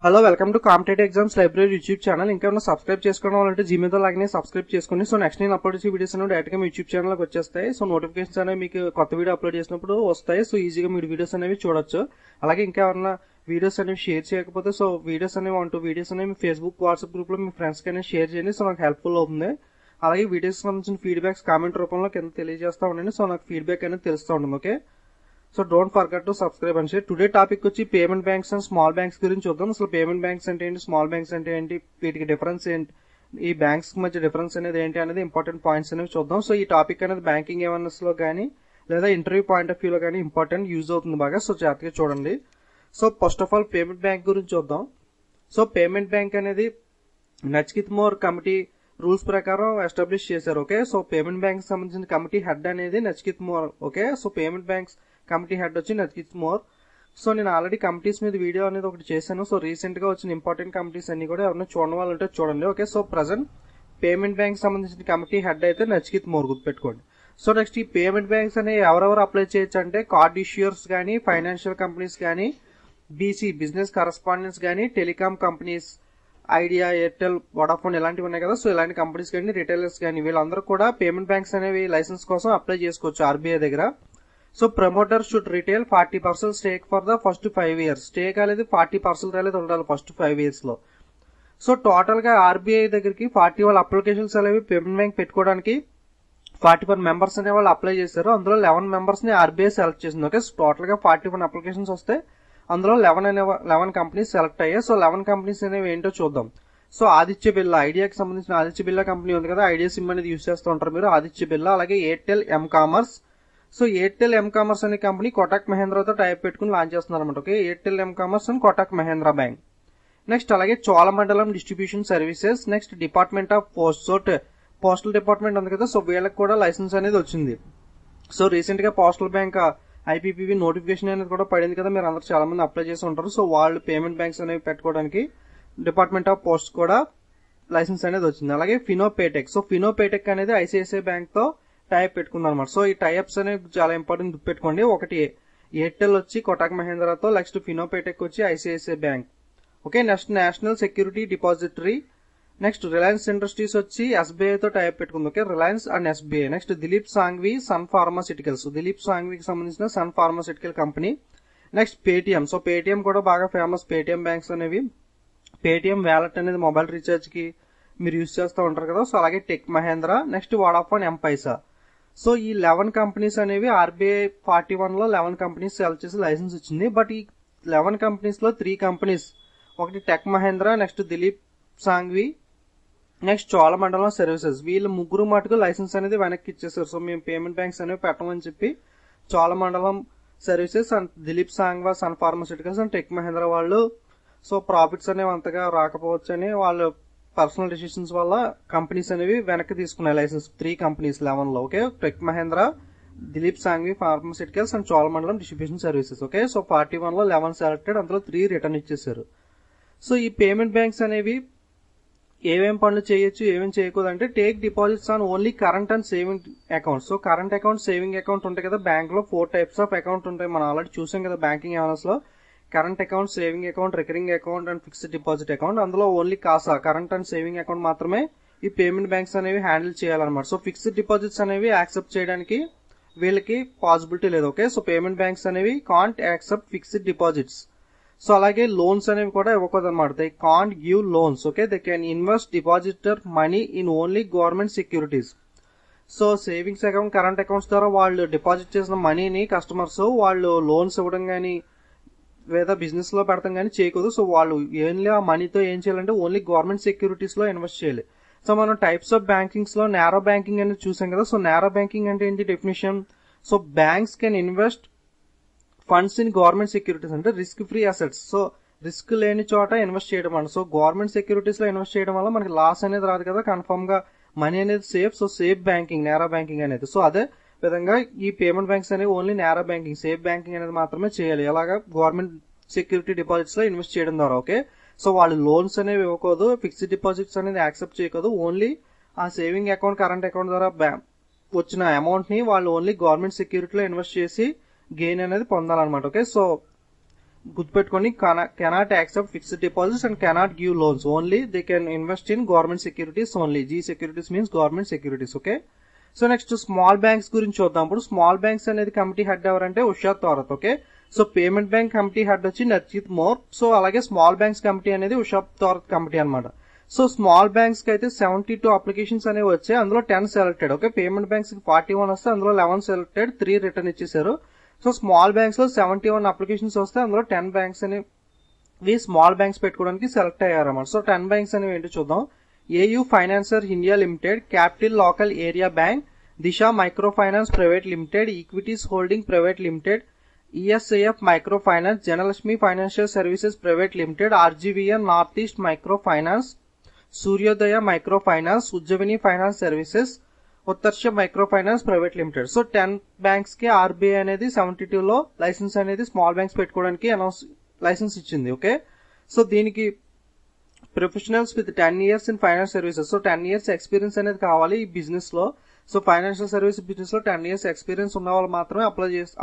Hello welcome to competitive exams library YouTube channel. ఇంకేమైనా subscribe చేసుకోవడం వాళ్ళంటే జీమెయిల్ లాగానే సబ్స్క్రైబ్ చేసుకోండి. సో నెక్స్ట్ నేను అప్లోడ్ చేసే వీడియోస్ అనేవి డైరెక్ట్ గా మీ యూట్యూబ్ ఛానల్కి వచ్చేస్తాయి. సో నోటిఫికేషన్స్ అనేవి మీకు కొత్త వీడియో అప్లోడ్ చేసినప్పుడు వస్తాయి. సో ఈజీగా మీరు వీడియోస్ అనేవి చూడొచ్చు. అలాగే ఇంకేమన్నా వీడియోస్ అనేవి షేర్ చేయకపోతే సో వీడియోస్ అనేవి వీడియోస్ అనేవి మీ ఫేస్బుక్ వాట్సాప్ గ్రూప్ లో మీ ఫ్రెండ్స్ కి అనేది షేర్ చేయండి. సో నాకు హెల్ప్ఫుల్ అవుతుంది. అలాగే వీడియోస్ సంబంధించిన ఫీడ్బ్యాక్స్ కామెంట్ రూపంలో కింద తెలియజేస్తా ఉండండి. సో నాకు ఫీడ్బ్యాక్ అనేది తెలుస్తూ ఉంటుంది. Okay, so don't forget to subscribe and share. Today topic వచ్చి payment banks and small banks గురించి చూద్దాం. అసలు పేమెంట్ బ్యాంక్స్ అంటే ఏంటి, స్మాల్ బ్యాంక్స్ అంటే ఏంటి, వీటికి డిఫరెన్స్ ఏంటి, ఈ బ్యాంక్స్ మధ్య డిఫరెన్స్ అనేది ఏంటి అనేది ఇంపార్టెంట్ పాయింట్స్ అనేవి చూద్దాం. సో ఈ టాపిక్ అనేది బ్యాంకింగ్ అవేర్నెస్ లో కానీ లేదా ఇంటర్వ్యూ పాయింట్ ఆఫ్ వ్యూ లో కానీ ఇంపార్టెంట్ యూజ్ అవుతుంది బాగా. సో జాగ్రత్తగా చూడండి. So first of all payment bank గురించి చూద్దాం. సో పేమెంట్ బ్యాంక్ అనేది నచికేత్ మోర్ కమిటీ రూల్స్ ప్రకారం ఎస్టాబ్లిష్ చేశారు. ఓకే, సో పేమెంట్ బ్యాంక్ సంబంధించిన కమిటీ హెడ్ అనేది Nachiket more. Okay, so payment banks committee head వచ్చి నచికేత్ మోర్. సో నేను ఆల్రెడీ కమిటీస్ మీద వీడియో అనేది ఒకటి చేశాను. సో రీసెంట్ గా వచ్చిన ఇంపార్టెంట్ కమిటీస్ అన్ని కూడా ఎవరైనా చూడడం వాళ్ళంటే చూడండి. Okay, so present payment bank సంబంధించిన కమిటీ హెడ్ అయితే నచికేత్ మోర్, గుర్తుపెట్టుకోండి. సో నెక్స్ట్ ఈ పేమెంట్ బ్యాంక్స్ అనేవి ఎవరెవరు అప్లై చేయొచ్చు అంటే కార్డ్ ఇష్యూయర్స్ కానీ, ఫైనాన్షియల్ కంపెనీస్ కానీ, బీసీ బిజినెస్ కరస్పాండెన్స్ కానీ, telecom companies, idea, Airtel, Vodafone ఇలాంటివి ఉన్నాయి కదా. సో ఇలాంటి కంపెనీస్ కానీ, రిటైలర్స్ కానీ వీళ్ళందరూ కూడా పేమెంట్ బ్యాంక్స్ అనేవి లైసెన్స్ కోసం అప్లై చేసుకోవచ్చు ఆర్బీఐ దగ్గర. So promoter should retail 40% stake for the first 5 years. Stake అనేది 40% అనేది ఉండాలి ఫస్ట్ 5 years లో. సో టోటల్ గా ఆర్బీఐ దగ్గరికి 41 అప్లికేషన్స్ అనేవి పేమెంట్ బ్యాంక్ పెట్టుకోవడానికి 41 మెంబర్స్ అనే వాళ్ళు అప్లై చేశారు. అందులో 11 మెంబర్స్ ని ఆర్బీఐ సెలెక్ట్ చేసింది. ఓకే, టోటల్ గా 41 అప్లికేషన్స్ వస్తే అందులో 11 కంపెనీస్ సెలెక్ట్ అయ్యాయి. సో 11 కంపెనీస్ అనేవి ఏంటో చూద్దాం. సో ఆదిత్య బిర్లా, ఐడియాకి సంబంధించిన ఆదిత్య బిర్లా కంపెనీ ఉంది కదా, ఐడియా సిమ్ అనేది యూజ్ చేస్తూ ఉంటారు మీరు, ఆదిత్య బిర్లా. అలాగే Airtel M commerce. So Airtel M commerce అనే కంపెనీ కోటక్ మహేంద్రతో టైప్ పెట్టుకుని లాంచ్ చేస్తున్నారు అనమాట. Okay, Airtel M commerce and Kotak Mahindra bank. Next అలాగే Cholamandalam distribution services. Next department of post. So postal department ఉంది కదా, సో వీళ్ళకి కూడా లైసెన్స్ అనేది వచ్చింది. సో రీసెంట్ గా పోస్టల్ బ్యాంక్ ఐపీపీబీ నోటిఫికేషన్ అనేది కూడా పడింది కదా, మీరు అందరూ చాలా మంది అప్లై చేసి ఉంటారు. సో వాళ్ళు పేమెంట్ బ్యాంక్స్ అనేవి పెట్టుకోవడానికి డిపార్ట్మెంట్ ఆఫ్ పోస్ట్ కూడా లైసెన్స్ అనేది వచ్చింది. అలాగే ఫినోపేటెక్. సో ఫినోపేటెక్ అనేది ఐసిఐసిఐ బ్యాంక్ తో టైప్ పెట్టుకుంది అనమాట. సో ఈ టైప్స్ అనేవి చాలా ఇంపార్టెంట్, గుర్తుపెట్టుకోండి. ఒకటి ఎయిర్టెల్ వచ్చి కోటక్ మహేంద్రతో, నెక్స్ట్ ఫినోపేటెక్ వచ్చి ICICI bank. Okay, next national security depository. Next Reliance Industries వచ్చి ఎస్బీఐ తో టైప్ పెట్టుకుంది. Okay, Reliance and SBI. Next Dilip Sanghvi Sun Pharmaceuticals. Dilip సాంఘ్వికి సంబంధించిన Sun pharmaceutical company. Next Paytm. So Paytm కూడా బాగా ఫేమస్. పేటిఎం బ్యాంక్స్ అనేవి Paytm wallet అనేది mobile recharge కి మీరు యూజ్ చేస్తూ ఉంటారు కదా. సో అలాగే Tech Mahindra, next Vodafone, M Pesa. So ఈ 11 కంపెనీస్ అనేవి ఆర్బీఐ 41 లో 11 కంపెనీస్ సెలెక్ట్ చేసి లైసెన్స్ ఇచ్చింది. బట్ ఈ 11 కంపెనీస్ లో 3 కంపెనీస్, ఒకటి tech Mahindra, next Dilip Sanghvi, next Cholamandalam services, వీళ్ళు ముగ్గురు మటుకు లైసెన్స్ అనేది వెనక్కి ఇచ్చేసారు. సో మేము పేమెంట్ బ్యాంక్స్ అనేవి పెట్టమని చెప్పి Cholamandalam services and Dilip Sanghvi Sun Pharmaceuticals and Tech Mahindra వాళ్ళు సో ప్రాఫిట్స్ అనేవి అంతగా రాకపోవచ్చు అని వాళ్ళు పర్సనల్ డెసిషన్స్ వల్ల కంపెనీస్ అనేవి వెనక్కి తీసుకున్నాయి లైసెన్స్. 3 కంపెనీస్ 11 లో. Okay, tech Mahindra, Dilip Sanghvi pharmaceuticals and Cholamandalam distribution services. Okay, so 41 లో 11 సెలెక్టెడ్, అందులో 3 రిటర్న్ ఇచ్చేసారు. సో ఈ పేమెంట్ బ్యాంక్స్ అనేవి ఏమేం పనులు చేయొచ్చు, ఏమేం చేయకూడదు అంటే take deposits on only current and saving account. So current account, saving account ఉంటాయి కదా బ్యాంక్ లో. 4 టైప్స్ ఆఫ్ అకౌంట్ ఉంటాయి, మనం ఆల్రెడీ చూసాం కదా బ్యాంకింగ్ అవేర్నెస్ లో. Current account, saving account, recurring account and fixed deposit account. అందులో only CASA, current and saving account మాత్రమే ఈ పేమెంట్ బ్యాంక్స్ అనేవి హ్యాండిల్ చేయాలన్నమాట. సో ఫిక్స్డ్ డిపాజిట్స్ అనేవి యాక్సెప్ట్ చేయడానికి వీళ్ళకి పాసిబిలిటీ లేదు. ఓకే, సో పేమెంట్ బ్యాంక్స్ అనేవి can't accept fixed deposits. So అలాగే లోన్స్ అనేవి కూడా ఇవ్వకూడదు అనమాట. They can't give loans. Okay, they can invest depositor money in only government securities. So savings account, current accounts ద్వారా వాళ్ళు డిపాజిట్ చేసిన మనీని కస్టమర్స్ వాళ్ళు లోన్స్ ఇవ్వడం కానీ లేదా బిజినెస్ లో పెడతాం కానీ చేయకూడదు. సో వాళ్ళు ఓన్లీ ఆ మనీతో ఏం చేయాలంటే ఓన్లీ గవర్నమెంట్ సెక్యూరిటీస్ లో ఇన్వెస్ట్ చేయాలి. సో మనం టైప్స్ ఆఫ్ బ్యాంకింగ్స్ లో నేరో బ్యాంకింగ్ అనేది చూసాం కదా. సో నేరో బ్యాంకింగ్ అంటే ఏంటి definition? So banks can invest funds in government securities అంటే risk free assets. So risk లేని చోట ఇన్వెస్ట్ చేయడం అండి. సో గవర్నమెంట్ సెక్యూరిటీస్ లో ఇన్వెస్ట్ చేయడం వల్ల మనకి లాస్ అనేది రాదు కదా, కన్ఫర్మ్ గా మనీ అనేది safe. So safe banking, narrow banking అనేది. సో అదే విధంగా ఈ పేమెంట్ బ్యాంక్స్ అనేవి only narrow banking, safe banking అనేది మాత్రమే చేయాలి. అలాగా గవర్నమెంట్ సెక్యూరిటీ డిపాజిట్స్ లో ఇన్వెస్ట్ చేయడం ద్వారా. ఓకే, సో వాళ్ళు లోన్స్ అనేవి ఇవ్వకూడదు, ఫిక్స్డ్ డిపాజిట్స్ అనేది యాక్సెప్ట్ చేయకూడదు. ఓన్లీ ఆ సేవింగ్ అకౌంట్, కరెంట్ అకౌంట్ ద్వారా వచ్చిన అమౌంట్ ని వాళ్ళు ఓన్లీ గవర్నమెంట్ సెక్యూరిటీలో ఇన్వెస్ట్ చేసి గెయిన్ అనేది పొందాలన్నమాట. ఓకే, సో గుర్తుపెట్టుకొని cannot accept fixed deposits and cannot give loans. Only they can invest in government securities only. G securities means government securities. Okay, so next small banks గురించి చూద్దాం. ఇప్పుడు small banks అనేది committee head ఎవరంటే Usha Thorat. Okay, so payment bank committee head వచ్చి నర్జిత్ మోర్. So అలాగే small banks committee అనేది ఉషా తోరత్ కమిటీ అనమాట. సో స్మాల్ బ్యాంక్స్ కి అయితే 72 అప్లికేషన్స్ అనేవి వచ్చాయి, అందులో 10 సెలెక్టెడ్. ఓకే, పేమెంట్ బ్యాంక్స్ కి 41 వస్తే అందులో 11 సెలెక్టెడ్, 3 రిటర్న్ ఇచ్చేసారు. సో స్మాల్ బ్యాంక్స్ లో 71 అప్లికేషన్స్ వస్తే అందులో 10 బ్యాంక్స్ అనేవి స్మాల్ బ్యాంక్స్ పెట్టుకోవడానికి సెలెక్ట్ అయ్యారన్నమాట. సో 10 బ్యాంక్స్ అనేవి ఏంటో చూద్దాం. AU financer India limited, capital local area bank, Disha micro finance private limited, equities holding private limited, ESIF micro finance, Janalakshmi financial services private limited, RGVN north east micro finance, Suryoday micro finance, Ujjivan finance services, Utkarsh micro finance private limited. So 10 banks కి RBI అనేది 72 లో licence అనేది small banks పెట్టుకోవడానికి licence ఇచ్చింది. Okay, so దీనికి professionals with 10 years in finance services. So 10 years experience అనేది కావాలి ఈ బిజినెస్ లో. సో ఫైనాన్షియల్ సర్వీస్ బిజినెస్ లో 10 years ఎక్స్పీరియన్స్ ఉన్న వాళ్ళు మాత్రమే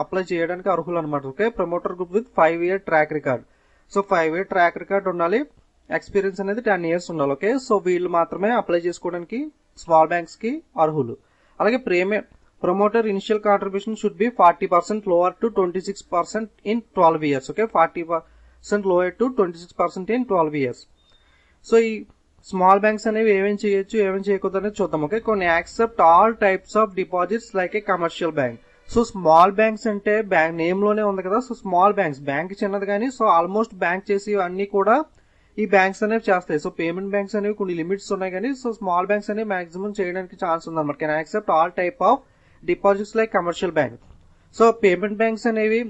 అప్లై చేయడానికి అర్హులు అనమాట. Okay, promoter group with 5-year track record. So 5-year track record ఉండాలి, ఎక్స్పీరియన్స్ అనేది 10 years ఉండాలి. ఓకే, సో వీళ్ళు మాత్రమే అప్లై చేసుకోవడానికి స్మాల్ బ్యాంక్స్ కి అర్హులు. అలాగే promoter initial contribution should be 40% lower to 26% in 12 years. Okay, 40% lower to 26% in 12 years. So ఈ స్మాల్ బ్యాంక్స్ అనేవి ఏమేమి చేయొచ్చు ఏమేమి చేయకూడదు అనేది చూద్దాం. ఓకే, కొన్ని accept all types of deposits like a commercial bank. So small banks అంటే బ్యాంక్ నేమ్ లోనే ఉంది కదా. సో స్మాల్ బ్యాంక్స్, బ్యాంక్ చిన్నది కానీ సో ఆల్మోస్ట్ బ్యాంక్ చేసి అన్ని కూడా ఈ బ్యాంక్స్ అనేవి చేస్తాయి. సో పేమెంట్ బ్యాంక్స్ అనేవి కొన్ని లిమిట్స్ ఉన్నాయి కానీ సో స్మాల్ బ్యాంక్స్ అనేవి మాక్సిమం చేయడానికి ఛాన్స్ ఉంది అనమాట. Can accept all type of deposits like commercial bank. So payment banks అనేవి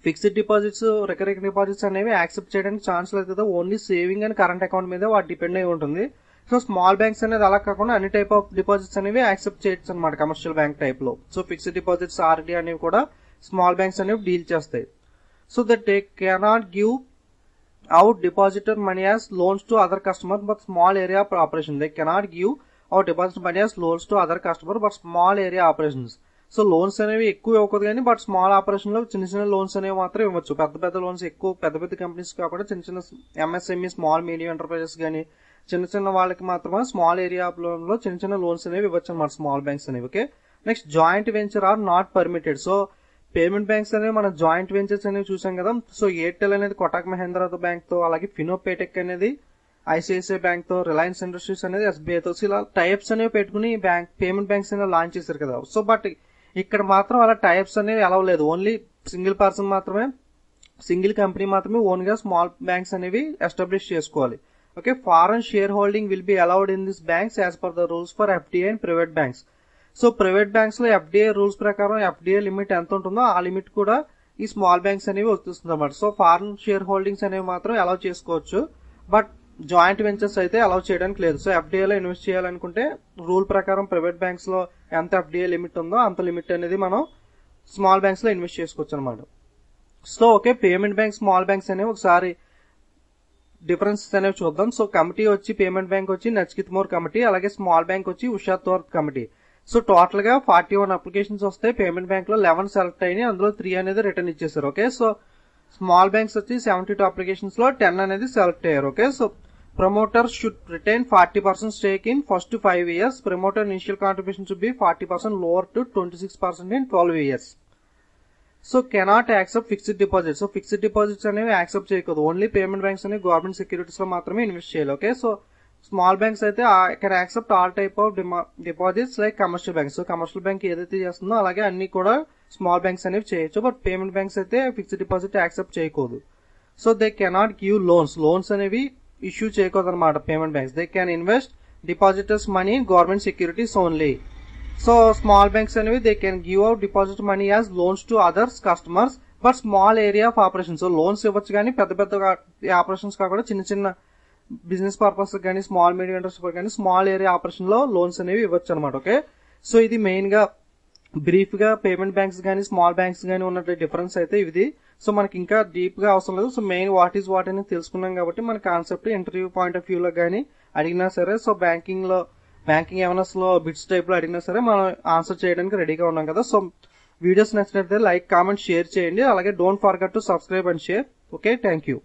ఫిక్స్డ్ డిపాజిట్స్, రికరింగ్ డిపాజిట్స్ అనేవి యాక్సెప్ట్ చేయడానికి ఛాన్స్ లేదు కదా. Only saving and current account మీద వాటి డిపెండ్ అయి ఉంటుంది. సో స్మాల్ బ్యాంక్స్ అనేది అలా కాకుండా అన్ని టైప్ ఆఫ్ డిపాజిట్స్ అనేవి యాక్సెప్ట్ చేయొచ్చు అనమాట కమర్షియల్ బ్యాంక్ టైప్ లో. సో ఫిక్స్డ్ డిపాజిట్స్, ఆర్డీ అనేవి కూడా స్మాల్ బ్యాంక్స్ అనేవి డీల్ చేస్తాయి. So that they cannot give out depositor money as loans to other customer but small area of operation. They cannot give out depositor money as loans to other customer but small area operations. So loans అనేవి ఎక్కువ ఇవ్వకూడదు కానీ but small operation లో చిన్న చిన్న loans అనేవి మాత్రం ఇవ్వచ్చు. పెద్ద పెద్ద లోన్స్ ఎక్కువ పెద్ద పెద్ద కంపెనీస్ కాకుండా చిన్న చిన్న ఎంఎస్ఎంఈ, స్మాల్ మీడియం ఎంటర్ప్రైజెస్ కానీ చిన్న చిన్న వాళ్ళకి మాత్రమే స్మాల్ ఏరియా లోన్ లో చిన్న చిన్న లోన్స్ అనేవి ఇవ్వచ్చు అన్నమాట స్మాల్ బ్యాంక్స్ అనేవి. Okay, next joint venture are not permitted. So payment banks అనేవి మనం జాయింట్ వెంచర్స్ అనేవి చూసాం కదా. సో ఎయిర్టెల్ అనేది కోటక్ మహేంద్ర బ్యాంక్ తో, అలాగే ఫినోపేటెక్ అనేది ఐసిఐసిఐ బ్యాంక్ తో, రిలయన్స్ ఇండస్ట్రీస్ అనేది ఎస్బీఐ తో, ఇలా టైప్స్ అనేవి పెట్టుకుని పేమెంట్ బ్యాంక్స్ అనేవి లాంచ్ చేశారు కదా. సో బట్ ఇక్కడ మాత్రం అలా టైప్స్ అనేవి అలవ్ లేదు. ఓన్లీ సింగిల్ పర్సన్ మాత్రమే, సింగిల్ కంపెనీ మాత్రమే ఓన్ గా స్మాల్ బ్యాంక్స్ అనేవి ఎస్టాబ్లిష్ చేసుకోవాలి. Okay, foreign share holding will be allowed in this banks as per the rules for FDI and private banks. So private banks లో FDI rules ప్రకారం FDI limit ఎంత ఉంటుందో ఆ limit కూడా ఈ స్మాల్ బ్యాంక్స్ అనేవి వస్తుంది అనమాట. సో ఫారెన్ షేర్ హోల్డింగ్స్ అనేవి మాత్రం అలౌ చేసుకోవచ్చు బట్ జాయింట్ వెంచర్స్ అయితే అలౌ చేయడానికి లేదు. సో ఎఫ్డిఐ లో ఇన్వెస్ట్ చేయాలనుకుంటే రూల్ ప్రకారం ప్రైవేట్ బ్యాంక్స్ లో ఎంత ఎఫ్డిఐ లిమిట్ ఉందో అంత లిమిట్ అనేది మనం స్మాల్ బ్యాంక్స్ లో ఇన్వెస్ట్ చేసుకోవచ్చు అనమాట. So okay, payment bank, small banks అనేవి ఒకసారి డిఫరెన్సెస్ అనేవి చూద్దాం. సో కమిటీ వచ్చి పేమెంట్ బ్యాంక్ వచ్చి నచికేత్ మోర్ కమిటీ, అలాగే స్మాల్ బ్యాంక్ వచ్చి Usha Thorat committee. So total గా 41 అప్లికేషన్స్ వస్తాయి. పేమెంట్ బ్యాంక్ లో 11 సెలెక్ట్ అయినాయి, అందులో 3 అనేది రిటర్న్ ఇచ్చేసారు. ఓకే, సో స్మాల్ బ్యాంక్స్ వచ్చి 72 అప్లికేషన్స్ లో 10 అనేది సెలెక్ట్ అయ్యారు. Okay, so promoter should retain 40% stake in first 5 years. Promoter initial contribution should be 40% lower to 26% in 12 years. So cannot accept fixed deposits. So fixed deposits అనేవి accept చేయకూడదు. Only payment banks అనేవి government securities లో మాత్రమే invest చేయాలి. Okay, so small banks అయితే can accept all type of deposits like commercial banks. So commercial bank ఏదైతే చేస్తుందో అలాగే అన్ని కూడా స్మాల్ బ్యాంక్స్ అనేవి చేయొచ్చు బట్ పేమెంట్ బ్యాంక్స్ అయితే ఫిక్స్డ్ డిపాజిట్ యాక్సెప్ట్ చేయకూడదు. So they cannot give loans అనేవి ఇష్యూ చేయకూడదు అనమాట payment banks. They can invest depositors money in government securities only. So small banks అనేవి they can give out deposit money as loans to others customers but small area of operation. So loans ఇవ్వచ్చు కానీ పెద్ద పెద్ద operations కాకుండా చిన్న చిన్న business purpose కానీ small medium industry కానీ స్మాల్ ఏరియా ఆపరేషన్ లో లోన్స్ అనేవి ఇవ్వచ్చు అనమాట. ఓకే, సో ఇది మెయిన్ గా బ్రీఫ్ గా పేమెంట్ బ్యాంక్స్ కానీ స్మాల్ బ్యాంక్స్ కానీ ఉన్న డిఫరెన్స్ అయితే ఇది. సో మనకి ఇంకా డీప్ గా అవసరం లేదు. So main what is what అని తెలుసుకున్నాం కాబట్టి మన concept interview point of view లో కానీ అడిగినా సరే, సో బ్యాంకింగ్ అవేర్నెస్ లో బిట్స్ టైప్ లో అడిగినా సరే మనం ఆన్సర్ చేయడానికి రెడీగా ఉన్నాం కదా. సో వీడియోస్ నచ్చినట్లయితే లైక్ కామెంట్ షేర్ చేయండి. అలాగే don't forget to subscribe and share. Okay, thank you.